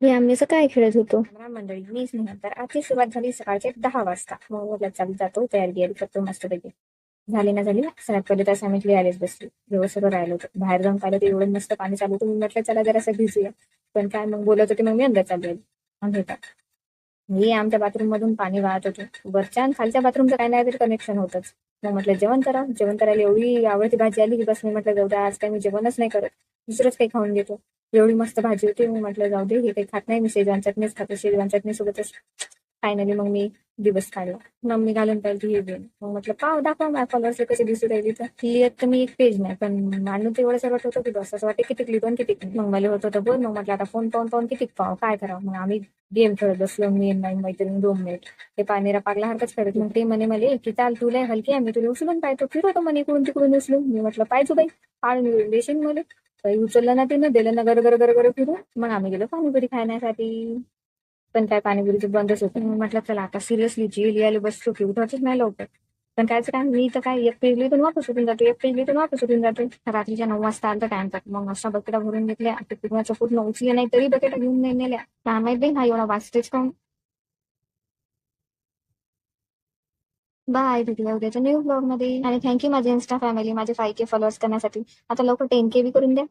हे आम्ही सकाळी खेळत होतो. मंडळी मीच नाही तर आजची सुरुवात झाली सकाळचे 10 वाजता. मग म्हटलं चालू जातो तयारी गियारी करतो मस्तपैकी. झाली ना झाली सगळ्यात पहिले तर आम्ही आलेच बसली जेव्हा सगळं राहिलं होतं बाहेर जाऊन पाहिलं तर एवढं मस्त पाणी चालू होतं. मी म्हटलं चला जरासं भिजूया. पण काय मग बोलत होते मग मी अंदर चालू आले का मी आमच्या बाथरूम मधून पाणी वाहत होतो. वरच्या आणि खालच्या बाथरूमचं काही नाही तरी कनेक्शन होतच. मग म्हटलं जेवण करा. जेवण करायला एवढी आवडती भाजी आली की बस मी म्हटलं जाऊ द्या आज काही मी जेवणच नाही करत. दुसरंच काही खाऊन घेतो. एवढी मस्त भाजी होती मी म्हटलं जाऊ दे हे काही खात नाही मी शेजवान चटणीच खातो. शेजवान चटणी सोबतच फायनली मग मी दिवस काढला. मग मी घालून पाहिजे ही घेऊन मग म्हटलं पाव दाखवा माझ्या फॉलोअर्सला कशी दिसू राहिली तर लिहित तर मी एक पेज नाही पण मांडून तर एवढं सगळं होतं की बस असं वाटतं किती लिहितो आणि किती नाही. मग मला होत होतं बोल मग म्हटलं आता फोन पाहून पाहून किती पाव काय करावं मग आम्ही गेम खेळत बसलो मी आणि माझी मैत्रीण 2 मिनिट. ते पाणीरा पागला हरकत करत मग ते म्हणे मला की चाल तुला हलकी आम्ही तुला उचलून पाहतो फिरवतो म्हणे इकडून तिकडून उचलून मी म्हटलं पाहिजे बाई पाळ मिळून देशील मला काही उचललं ना तिनं दिलं ना गर गर गर गर फिरून मग आम्ही गेलो पाणीपुरी खाण्यासाठी. पण काय पाणीपुरीचं बंदच होतं. मग म्हटलं चला आता सिरियसली जी लिहायला बसतो की उठायचंच नाही लवकर. पण कायचं काय मी तर काय एक पेज लिहितो वापस उठून जातो एक पेज लिहितो वापस उठून जातो. रात्रीच्या 9 वाजता आलं टाइम तक मग अशा बकेटा भरून घेतल्या ते पूर्णाच्या पूर्ण उचले नाही तरी बकेटा घेऊन नाही नेल्या. काय माहित नाही हा एवढा वाचतेच का. बाय भेटूया उद्याच्या न्यू ब्लॉग मध्ये आणि थँक्यू माझे इन्स्टा फॅमिली माझे 5K फॉलोअर्स करण्यासाठी. आता लवकर 10K बी करून द्या.